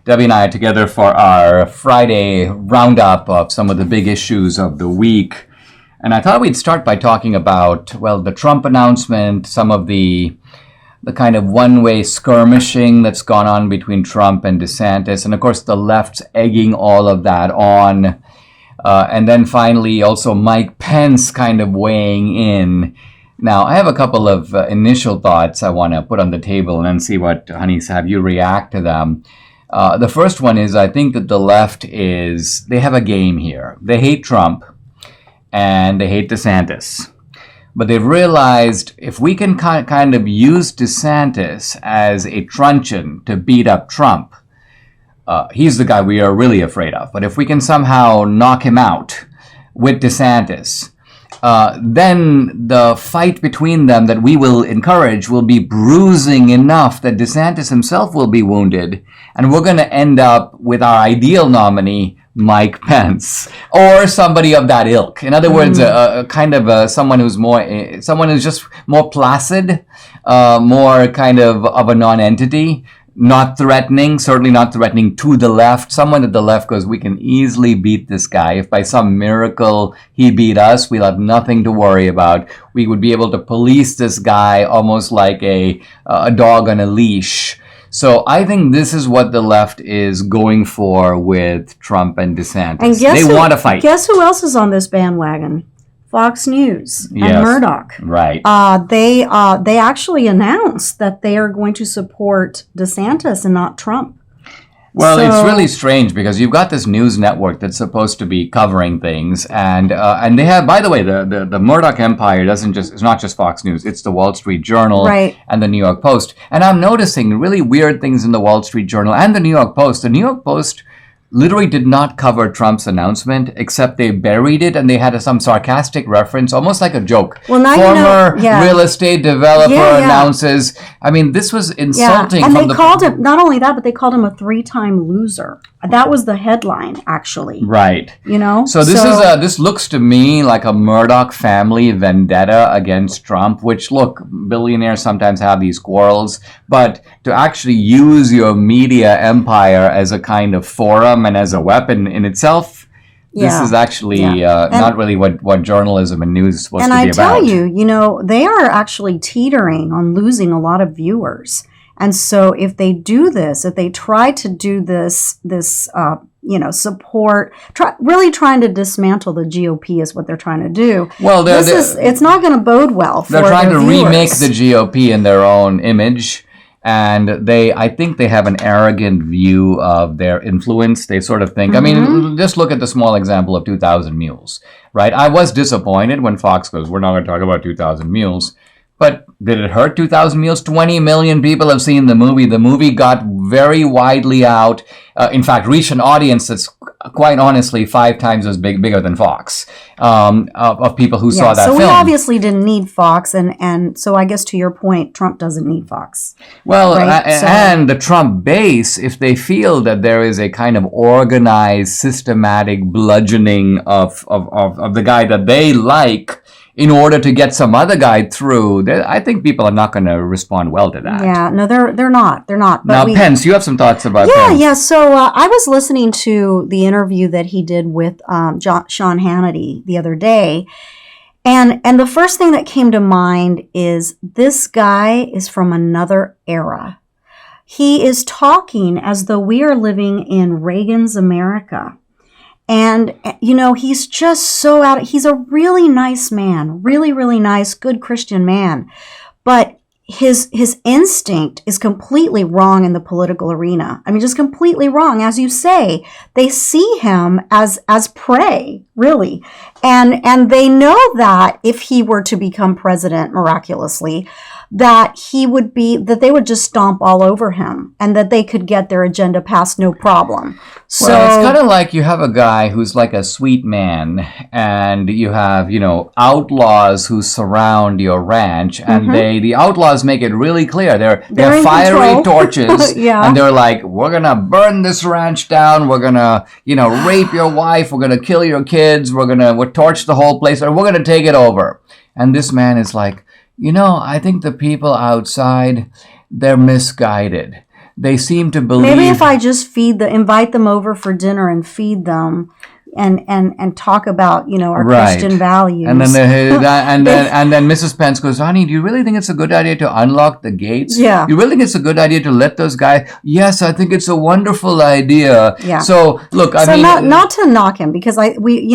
Debbie and I are together for our Friday roundup of some of the big issues of the week. And I thought we'd start by talking about, well, the Trump announcement, some of the kind of one-way skirmishing that's gone on between Trump and DeSantis, and of course the left's egging all of that on. And then finally also Mike Pence kind of weighing in. Now, I have a couple of initial thoughts I want to put on the table and then see what, honeys, have you react to them. The first one is I think that the left they have a game here. They hate Trump and they hate DeSantis. But they've realized if we can kind of use DeSantis as a truncheon to beat up Trump, he's the guy we are really afraid of. But if we can somehow knock him out with DeSantis, then the fight between them that we will encourage will be bruising enough that DeSantis himself will be wounded, and we're going to end up with our ideal nominee, Mike Pence, or somebody of that ilk. In other words, someone who's just more placid, more kind of a non-entity. Not threatening, certainly not threatening to the left. Someone at the left goes, we can easily beat this guy. If by some miracle he beat us, we'll have nothing to worry about. We would be able to police this guy almost like a dog on a leash. So I think this is what the left is going for with Trump and DeSantis. And they want to fight. Guess who else is on this bandwagon? Fox News and Murdoch. Right. They actually announced that they are going to support DeSantis and not Trump. Well, it's really strange because you've got this news network that's supposed to be covering things, and they have, by the way, the Murdoch empire it's not just Fox News, it's the Wall Street Journal and the New York Post. And I'm noticing really weird things in the Wall Street Journal and the New York Post. The New York Post literally did not cover Trump's announcement, except they buried it and they had some sarcastic reference, almost like a joke. Well, now Former real estate developer announces. I mean, this was insulting. And they called him, not only that, but they called him a 3-time loser. That was the headline, actually. Right. You know? So this looks to me like a Murdoch family vendetta against Trump, which, look, billionaires sometimes have these quarrels, but to actually use your media empire as a kind of forum and as a weapon in itself, this is actually not really what journalism and news is supposed to be about. And I tell you, they are actually teetering on losing a lot of viewers. And so if they do this, if they try to do this support, really trying to dismantle the GOP is what they're trying to do. Well, it's not going to bode well for their viewers. They're trying to remake the GOP in their own image. And I think they have an arrogant view of their influence. They sort of think, I mean, just look at the small example of 2,000 Mules, right? I was disappointed when Fox goes, we're not going to talk about 2,000 Mules. But did it hurt 2,000 Mules? 20 million people have seen the movie. The movie got very widely out. In fact, reached an audience that's quite honestly 5 times as bigger than Fox of people who saw that film. So we obviously didn't need Fox. And so I guess to your point, Trump doesn't need Fox. Well, and the Trump base, if they feel that there is a kind of organized, systematic bludgeoning of the guy that they like, in order to get some other guy through, I think people are not going to respond well to that. Yeah, no, they're not. They're not. But now, Pence, you have some thoughts about Pence. Yeah. So I was listening to the interview that he did with Sean Hannity the other day, and the first thing that came to mind is this guy is from another era. He is talking as though we are living in Reagan's America. And, he's just so he's a really nice man, really, really nice, good Christian man. But his instinct is completely wrong in the political arena. I mean, just completely wrong. As you say, they see him as prey, really. And they know that if he were to become president miraculously, that they would just stomp all over him and that they could get their agenda passed no problem. So it's kind of like you have a guy who's like a sweet man and you have, outlaws who surround your ranch and the outlaws make it really clear. They're fiery torches and they're like, we're going to burn this ranch down. We're going to, rape your wife. We're going to kill your kids. We'll torch the whole place and we're going to take it over. And this man is like, I think the people outside, they're misguided. they seem to believe. Maybe if I just invite them over for dinner and feed them, and talk about our Christian values. And then and then Mrs. Pence goes, honey, do you really think it's a good idea to unlock the gates? Yeah. You really think it's a good idea to let those guys? Yes, I think it's a wonderful idea. Yeah. So look, I mean, not to knock him, because I really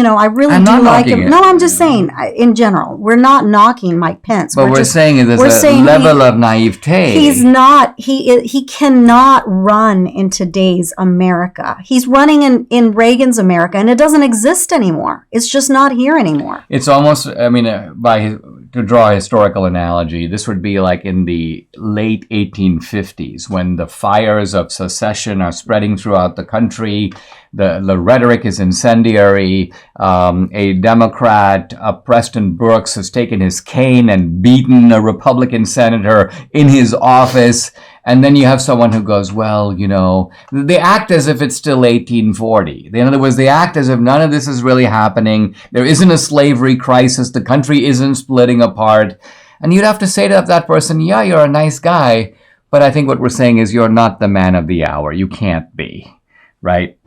I'm do not like knocking him. it. No, I'm just saying in general, we're not knocking Mike Pence. but we're saying there's a level of naivete. He's not. He cannot run in today's America. He's running in Reagan's America, and it doesn't exist anymore. It's just not here anymore. It's almost, I mean, to draw a historical analogy, this would be like in the late 1850s when the fires of secession are spreading throughout the country. The rhetoric is incendiary. A Democrat, Preston Brooks, has taken his cane and beaten a Republican senator in his office. And then you have someone who goes, well, they act as if it's still 1840. In other words, they act as if none of this is really happening. There isn't a slavery crisis. The country isn't splitting apart. And you'd have to say to that person, yeah, you're a nice guy, but I think what we're saying is you're not the man of the hour. You can't be, right?